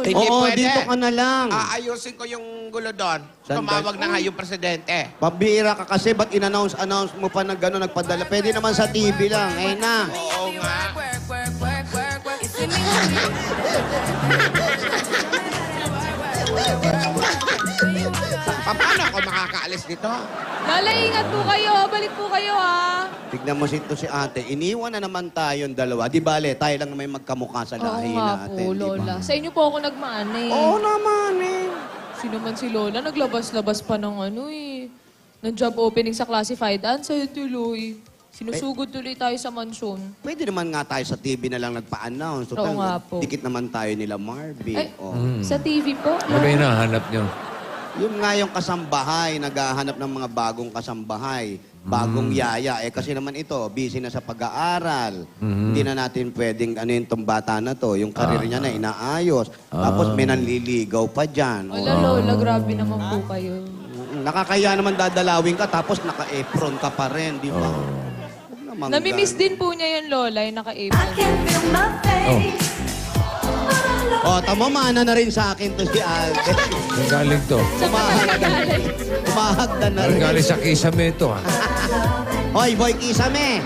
Hindi Oo, pwede. dito ka na lang. Aayusin ko yung gulo doon. Saan Tumawag ba? na nga yung presidente. Pambira ka kasi, ba't in-announce mo pa na gano'n nagpadala? Pwede naman sa TV lang. Eh na. Oo nga. Paano ako makakaalis dito? Lola, ingat po kayo. Balik po kayo, ha. Tignan mo si ate. Iniwan na naman tayong dalawa. Di bale, tayo lang may magkamukha sa Oo lahi nga natin. po, di ba? Lola. Sa inyo po ako nagmaan eh. Oo naman eh. Sino man si Lola, naglabas-labas pa ng ng job opening sa classified. Sa'yo tuloy. Sinusugod tuloy tayo sa mansyon. Pwede naman nga tayo sa TV na lang nagpa-announce. Oo nga po. Dikit naman tayo nila Marvin. Ay, Oh. sa TV po? Ano ba yung nahanap nyo? Yung nga yung kasambahay, naghahanap ng mga bagong kasambahay, bagong yaya. Eh kasi naman ito, busy na sa pag-aaral. Hindi na natin pwedeng ano yung tong bata na to, yung karir niya na inaayos. Tapos may nanliligaw pa dyan. Wala, Lola. Grabe naman po kayo. Nakakaya naman dadalawin ka, tapos naka-apron ka pa rin, di ba? Huwag naman Namimiss ganun. din po niya yung Lola, yung naka-apron. Oh, Oh, tamo, mana na rin sa akin to si Alden. ang galing to. Umahagda na Ang rin. galing sa kisame ito, ha? Hoy, boy, kisame!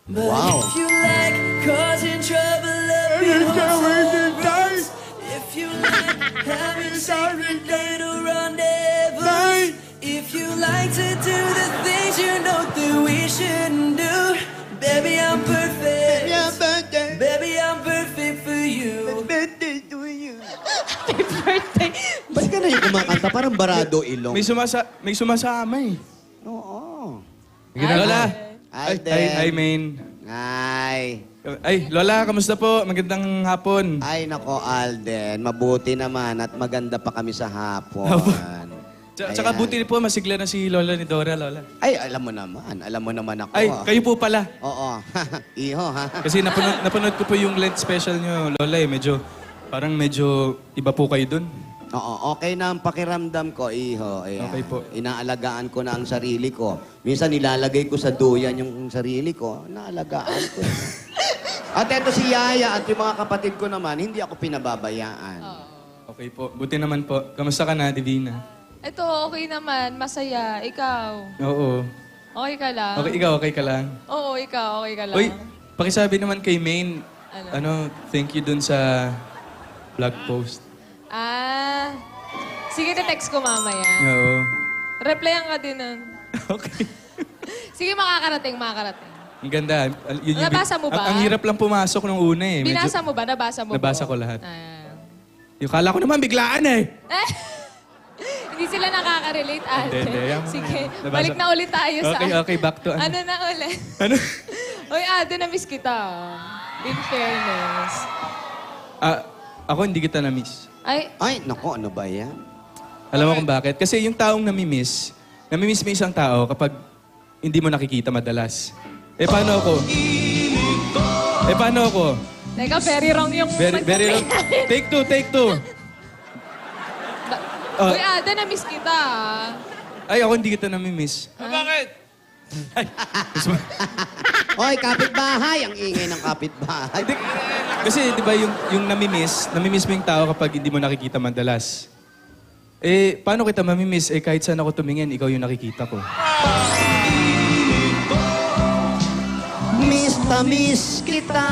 Wow. If you like causing trouble up in homes, if you like having secret little rendezvous, if you like to do the things you know that we shouldn't do, baby, I'm perfect. Baby, I'm perfect for you. Birthday! Ba't ka na yung kumakanta? Parang barado ilong. May sumasama eh. Oo. Lola. Alden. Ay, main. Ay. Ay, Lola, kamusta po? Magandang hapon. Ay, nako, Alden. Mabuti naman at maganda pa kami sa hapon. Tsaka Ayan. buti po, masigla na si Lola ni Dora, Lola. Ay, alam mo naman ako. Ay, kayo po pala. Oo. Iho, ha? Kasi napanood ko po yung Lent special nyo, Lola eh. Medyo iba po kayo dun. Oo, okay na ang pakiramdam ko, iho. Ayan. Okay po. Inaalagaan ko na ang sarili ko. Minsan nilalagay ko sa duyan yung sarili ko. Naalagaan ko. At eto si Yaya at yung mga kapatid ko naman, hindi ako pinababayaan. Okay po. Buti naman po. Kamusta ka na, Divina? Ito, okay naman. Masaya. Ikaw. Oo. Okay ka lang? Okay, ikaw, okay ka lang? Oo, ikaw. Okay ka lang? Uy, pakisabi naman kay Maine, Ano? thank you dun sa blog post. Sige, text ko mamaya. Oo. Replyan ka din nun. Okay. Sige, makakarating. Ang ganda. Nabasa mo ba? Ang hirap lang pumasok nung una eh. Binasa mo ba? Nabasa mo Nabasa ba? ko lahat. Ah. Yung kala ko naman biglaan eh. Hindi sila nakaka-relate, Alden. Hindi, yaman Sige, yan. Nabasa- balik na ulit tayo sa... Okay, back to Ano na ulit? Ano? Uy, Alden, na-miss kita. In fairness. Ako hindi kita na-miss. Ay, nako, ano ba yan? Alam mo kung bakit? Kasi yung taong namimiss mo isang tao kapag hindi mo nakikita madalas. Eh, paano ako? Teka, very wrong yung... Very wrong. Take two. Uy, Alden, na-miss kita. Ay, ako hindi kita namimiss. Bakit? Oy, kapitbahay! Ang ingay ng kapitbahay. Kasi, di ba, yung namimiss mo yung tao kapag hindi mo nakikita madalas. Eh, paano kita mamimiss? Eh, kahit saan ako tumingin, ikaw yung nakikita ko. Miss na miss kita.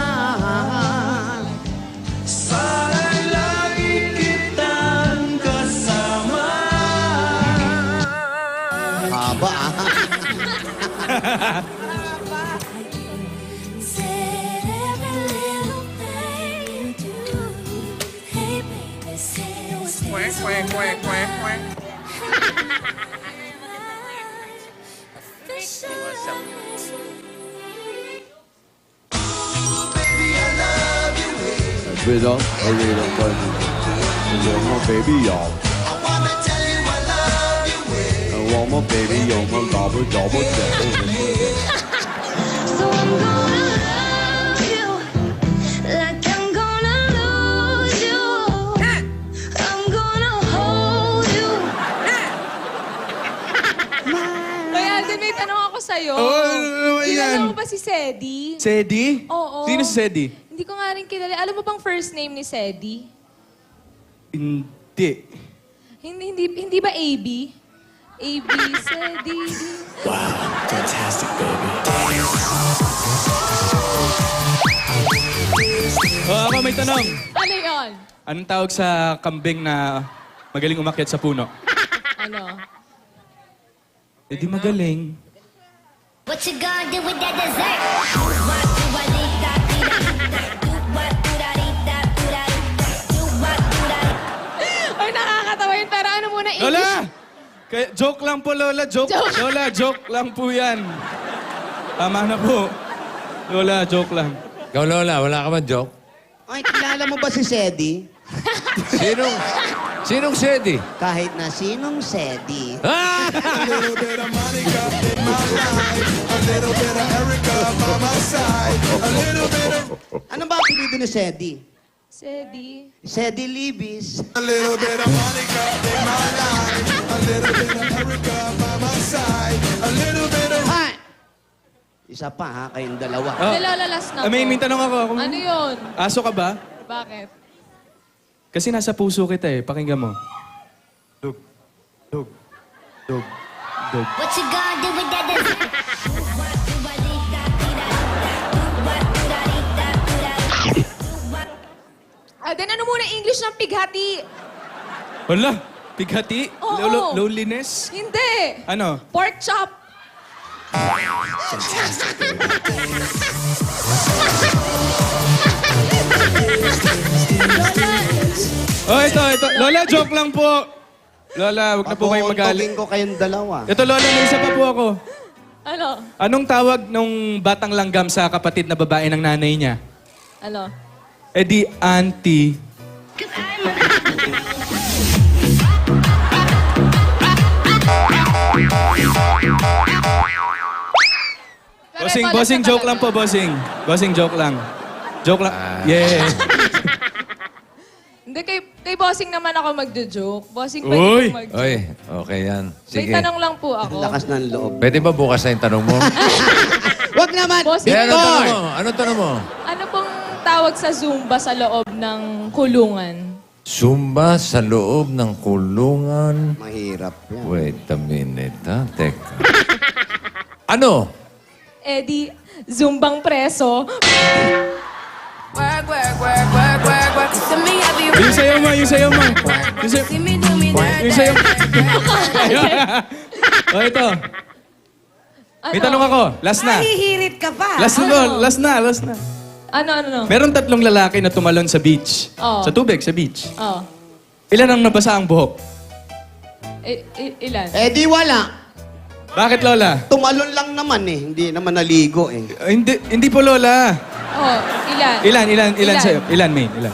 Sana'y lagi kitang kasama. Haba, ah. Said every little thing you do. Hey baby, say what's So I'm gonna love you like I'm gonna lose you. I'm gonna hold you. Uy, Alden, Alden, may tanong ako sa'yo. ano naman yan? Kilala mo ba si Sedi? Sedi? Oo. Sino si Sedi? Hindi ko nga rin kilala. Alam mo bang first name ni Sedi? Hindi. Hindi ba AB? AB, Sedi. Ako may tanong. Ano yon? Anong tawag sa kambing na magaling umakyat sa puno? Ano? Eh di magaling. What you gonna do with that dessert? What do I need that? Do what do I need that? Do what do I Ay, nakakatawa yun. Pero ano muna, English? Lola! Joke lang po, Lola. Joke. Joke. Lola, joke lang po yan. Tama na po. Lola, joke lang. Ikaw, Lola, wala ka ba joke? Ay, kilala mo ba si Sedi? Sinong Sedi? Kahit na sinong Sedi. Ah! Ano ba apelido ni Sedi? Sedi. Sedi Libis. Ay! Isa pa ha, kayong dalawa. Oh. Nalalalas na May tanong ako. Ano yun? Aso ka ba? Bakit? Kasi nasa puso kita eh. Pakinggan mo. Dug. Dug. Dug. Dug. What you gonna do with that dessert? Do what do I need that? Do what do I need that? Alden, ano muna English ng pighati? Hala, pighati? Oo. Loneliness? Hindi. Ano? Pork chop. Oh, ito. Lola, joke lang po. Lola, wag na po kayong magalit. Papuntugin ko kayong dalawa. Ito, Lola, may isa pa po ako. Ano? Anong tawag nung batang langgam sa kapatid na babae ng nanay niya? Ano? Eh di, auntie. Bossing, joke lang po, bossing. Bossing, joke lang. Joke lang. Yeah. Hindi, kay bossing naman ako magjo-joke. Bossing Uy! pwede ko mag-joke. Oy, okay yan. May Sige. tanong lang po ako. Lakas ng loob. Pwede ba bukas na yung tanong mo? Wag naman! Bossing, Anong tanong Victor! mo? Anong tanong mo? ano pong tawag sa Zumba sa loob ng kulungan? Zumba sa loob ng kulungan. Mahirap yan. Wait a minute, ha? Teka. Ano? Eh di, Zumbang preso. Work, work, work, work, work, work. To me, I be Yung sayo mo, yung sayo mo. Yung sayo. See me do me that, Yung sayo. that. Oh, ito. May tanong ako. Last na. Nahihirit ka pa. Last na. Last na. Ano? Meron 3 lalaki na tumalon sa beach. Oo. Sa tubig, sa beach. Oh. Ilan ang nabasa ang buhok? Ilan? Eh di wala. Bakit, Lola? Tumalon lang naman eh. Hindi naman naligo eh. Hindi po, Lola. Oh, ilan? Ilan sa'yo? Ilan, Maine? Ilan?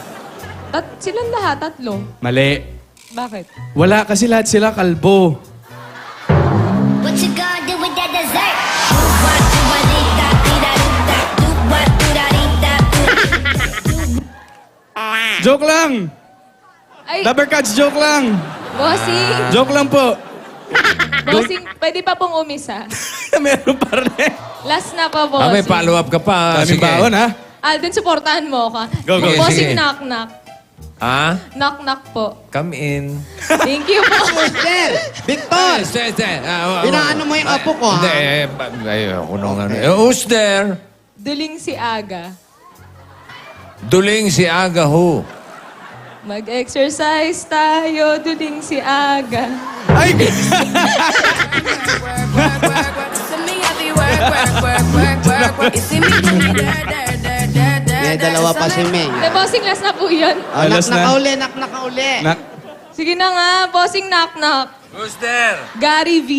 Silang lahat, 3. Mali. Bakit? Wala kasi lahat sila kalbo. What you gonna do with that dessert? Do what do I need that? Do what do I need that? Joke lang! Ay, Rubber Cats, joke lang! bossing! Joke lang po. Bossing, pwede pa pong umisa. Meron pa rin. Last na pa, Ah, may bossing. follow-up ka pa. Daming Sige. baon, ha? Alden, supportahan mo ako. Go, go. Bossing, Sige. knock-knock. Ha? Knock-knock po. Come in. Thank you po. Sir! Victor! Inaano mo yung apo ko, ha? Hindi, ayoko nung ano. Who's there? Duling si Aga. Duling si Aga who? Mag-exercise tayo, duling si Aga. Ay! Work, work, work, work. To me, I be work, work, work, work, work, work. You see me do me that, that, that, that, that. May dalawa pa si Meng. De, bossing, last na po yun. Oh, Alas na. nak na uli. Sige na nga, bossing knock-knock. Who's there? Gary V.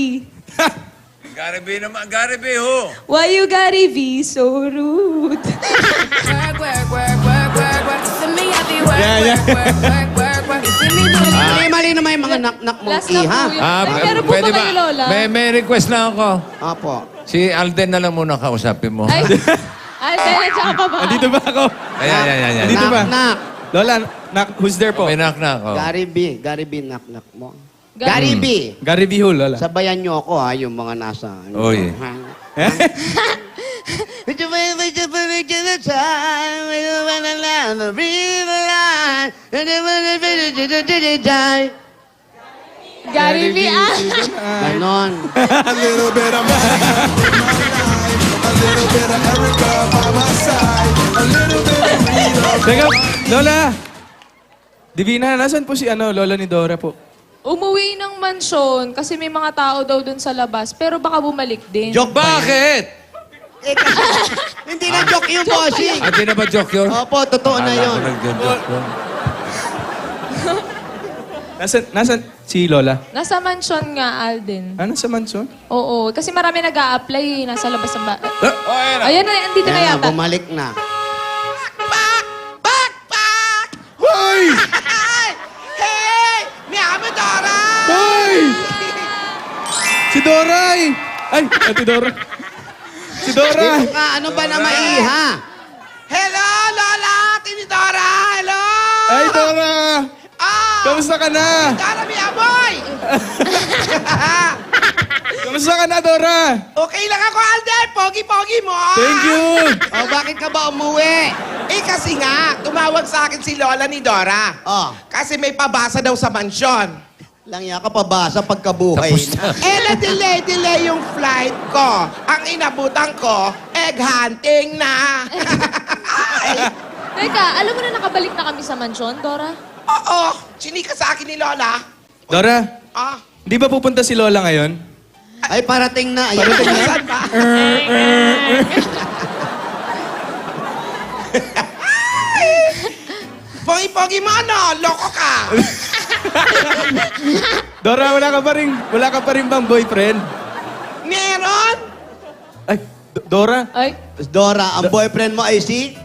Gary B naman. Gary B who? Why you Gary V so rude? Work, work, work, work, work, work. To me, I be work, Yeah, yeah. work, work, work, work, work. You see me do me Mali naman yung mga nak Last monkey, na po ha? yun. Ay, meron po ba kayo, Lola? May request lang ako. Apo. Si Alden na lang muna kausapin mo. Ay, Alden, tsaka pa ba? Andito ba ako? Ayan. Andito ba? Nak. Lola, who's there po? May knock na ako. Gary B, nak mo. Gary B. Gary V. Ho, Lola. Sabayan niyo ako ha, yung mga nasa... Oy. Gary V. Ganon. Teka, Lola! Divina, nasan po si Lola ni Dora po? Umuwi ng mansyon kasi may mga tao daw dun sa labas. Pero baka bumalik din. Joke ba yan? Bakit? Eh, kasi, hindi na joke yung bossing. Hindi na ba joke yun? Opo, totoo na yun. Nag-joke yun. Nasan si Lola? Nasa mansyon nga, Alden. Nasa mansyon? Oo, kasi marami nag-a-apply. Nasa labas ng Ah, Ayan na, andito na Yan, yata. bumalik na. Pak! Hoy! Hey! Mi amo Dora! Hoy! Si Dora! Ay, Ate Dora. Si Dora! Ano ba na maiha? Hello, Lola! Tini Dora! Hello! Ay, Dora! Ah! Kamusta ka na? Dora, mi amoy! Kamusta ka na, Dora? Okay lang ako, Alden! Pogi-pogi mo! Thank you! O, bakit ka ba umuwi? Eh, kasi nga, tumawag sa akin si Lola ni Dora. Oh, Kasi may pabasa daw sa mansyon. langya ka pa ba sa pagkabuhay na? Eh, na-delay yung flight ko. Ang inabutan ko, egg hunting na. Ay, Teka, alam mo na nakabalik na kami sa mansyon, Dora? oo, chinika sa akin ni Lola. Dora, Ah, di ba pupunta si Lola ngayon? Ay, parating na. Ayan. saan ba? Pogi-pogi mo, ano? Loko ka. Dora, wala ka pa rin bang boyfriend? Meron? Ay, Dora? Ay, Dora, ang boyfriend mo ay si?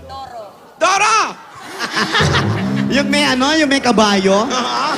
Dora! Yung may kabayo? Ah,